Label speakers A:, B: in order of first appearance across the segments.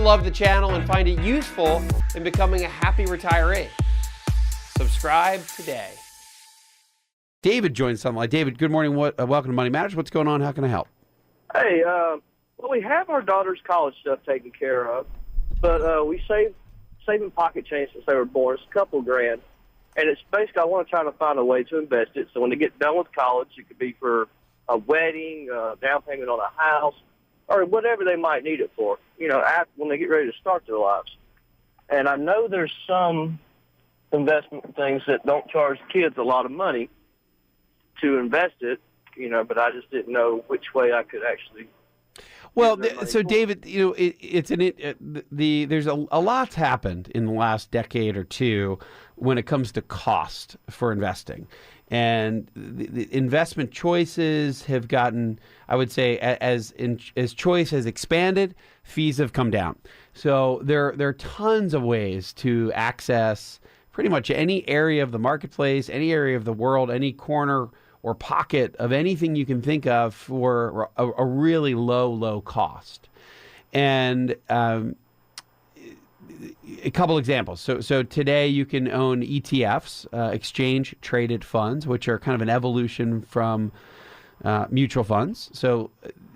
A: love the channel and find it useful in becoming a happy retiree. Subscribe today. David joins Sunlight. David, good morning. Welcome to Money Matters. What's going on? How can I help?
B: Hey, well, we have our daughter's college stuff taken care of, but we saving pocket change since they were born. It's a couple grand, and it's basically I want to try to find a way to invest it. So when they get done with college, it could be for a wedding, down payment on a house, or whatever they might need it for. You know, when they get ready to start their lives. And I know there's some investment things that don't charge kids a lot of money to invest it, you know, but I just didn't know which way I could actually.
A: Well, so David, you know, there's a lot's happened in the last decade or two when it comes to cost for investing, and the investment choices have gotten, I would say, as choice has expanded, fees have come down. So there are tons of ways to access pretty much any area of the marketplace, any area of the world, any corner or pocket of anything you can think of for a really low cost. And a couple examples. So today you can own ETFs, exchange traded funds, which are kind of an evolution from mutual funds. So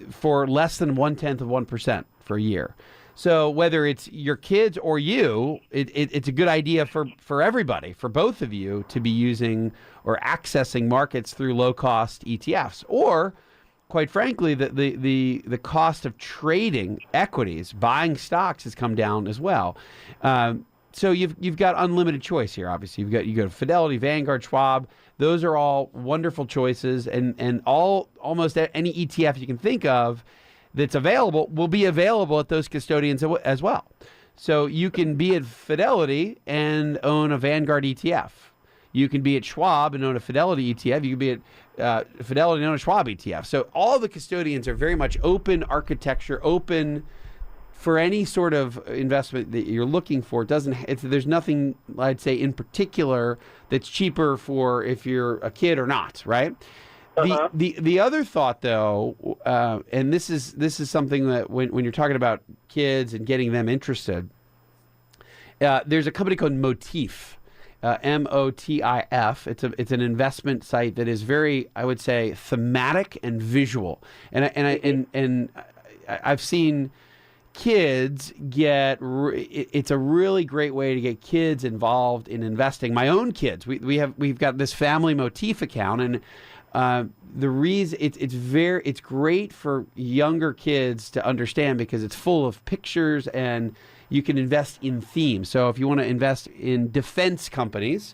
A: for less than 0.1% for a year. So whether it's your kids or you, it's a good idea for everybody, for both of you, to be using or accessing markets through low-cost ETFs. Or, quite frankly, the cost of trading equities, buying stocks, has come down as well. So you've got unlimited choice here. Obviously, you go to Fidelity, Vanguard, Schwab. Those are all wonderful choices, and almost any ETF you can think of that's available will be available at those custodians as well. So you can be at Fidelity and own a Vanguard ETF. You can be at Schwab and own a Fidelity ETF. You can be at Fidelity and own a Schwab ETF. So all the custodians are very much open architecture, open for any sort of investment that you're looking for. There's nothing, I'd say, in particular that's cheaper for if you're a kid or not, right? The other thought, though, and this is something that when you're talking about kids and getting them interested, there's a company called Motif, MOTIF. It's an investment site that is very, I would say, thematic and visual. And I've seen kids it's a really great way to get kids involved in investing. My own kids, we've got this family Motif account, and the reason it's great for younger kids to understand because it's full of pictures and you can invest in themes. So if you want to invest in defense companies,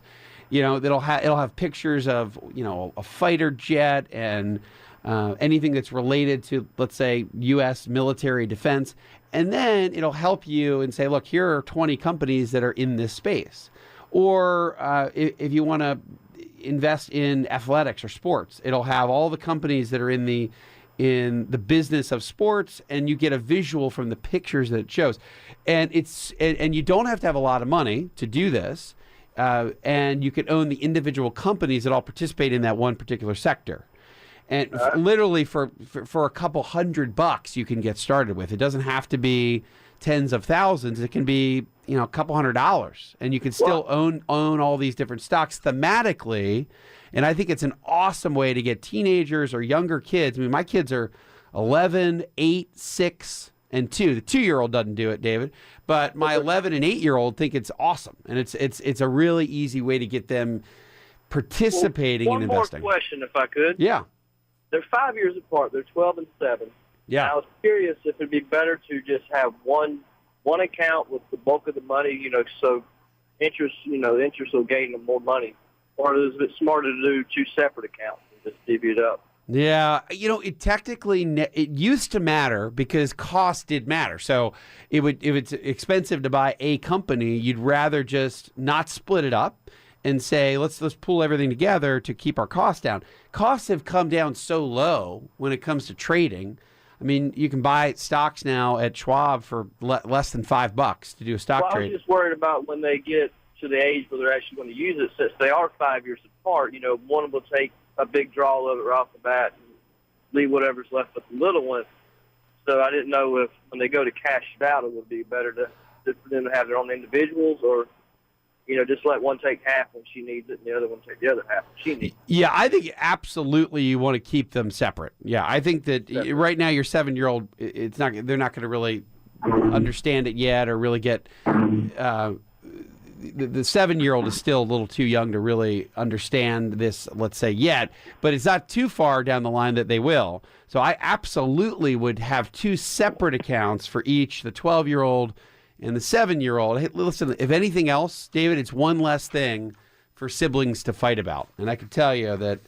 A: you know, it'll have pictures of, you know, a fighter jet and anything that's related to, let's say, U.S. military defense. And then it'll help you and say, look, here are 20 companies that are in this space. Or if you want to invest in athletics or sports, it'll have all the companies that are in the business of sports, and you get a visual from the pictures that it shows. And you don't have to have a lot of money to do this, and you can own the individual companies that all participate in that one particular sector. And literally for a couple $100 you can get started with. It doesn't have to be tens of thousands. It can be, you know, a couple $100, and you can still own all these different stocks thematically. And I think it's an awesome way to get teenagers or younger kids. I mean, my kids are 11, 8, 6, and 2. The 2-year-old doesn't do it, David, but my 11 and 8-year-old think it's awesome, and it's a really easy way to get them participating in investing.
B: One more question, if I could.
A: Yeah.
B: They're 5 years apart. They're 12 and 7.
A: Yeah.
B: I was curious if it'd be better to just have one account with the bulk of the money, you know, so interest will gain them more money, or is it smarter to do 2 separate accounts and just divvy it up?
A: Yeah, you know, it used to matter because cost did matter. So if it's expensive to buy a company, you'd rather just not split it up and say, let's pull everything together to keep our costs down. Costs have come down so low when it comes to trading. I mean, you can buy stocks now at Schwab for less than $5 to do a stock trade.
B: I was just worried about when they get to the age where they're actually going to use it, since they are 5 years apart. You know, one will take a big draw of it right off the bat and leave whatever's left with the little one. So I didn't know if when they go to cash it out, it would be better for them to have their own individuals, or just let one take half when she needs it and the other one take the other half when she needs it.
A: Yeah, I think absolutely you want to keep them separate. Yeah, I think that right now your 7-year-old, they're not going to really understand it yet or really get. The 7-year-old is still a little too young to really understand this, let's say, yet, but it's not too far down the line that they will. So I absolutely would have 2 separate accounts for each, the 12-year-old and the 7-year-old. Hey, listen, if anything else, David, it's one less thing for siblings to fight about. And I can tell you that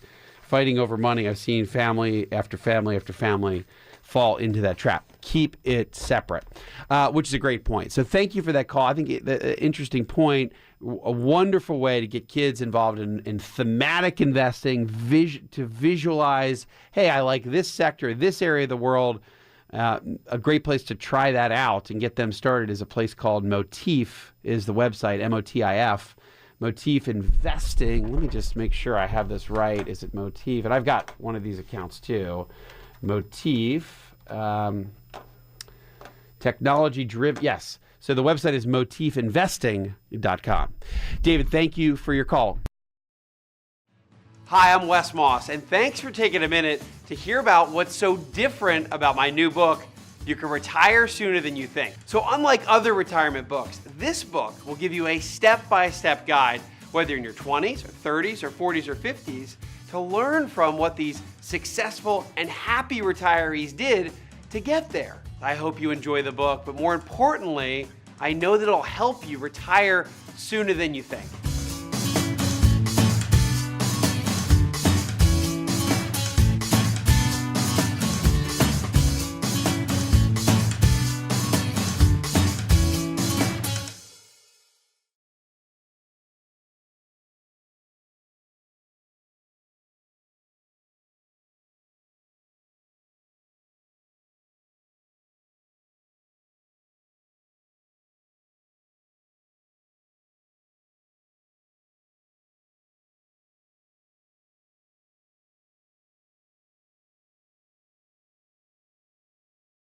A: fighting over money, I've seen family after family after family fall into that trap. Keep it separate, which is a great point. So thank you for that call. I think the interesting point, a wonderful way to get kids involved in thematic investing, to visualize, hey, I like this sector, this area of the world. A great place to try that out and get them started is a place called Motif, is the website, MOTIF. Motif Investing. Let me just make sure I have this right. Is it Motif? And I've got one of these accounts too. Motif. Technology driven. Yes. So the website is motifinvesting.com. David, thank you for your call. Hi, I'm Wes Moss, and thanks for taking a minute to hear about what's so different about my new book, You Can Retire Sooner Than You Think. So unlike other retirement books, this book will give you a step-by-step guide, whether you're in your 20s or 30s or 40s or 50s, to learn from what these successful and happy retirees did to get there. I hope you enjoy the book, but more importantly, I know that it'll help you retire sooner than you think.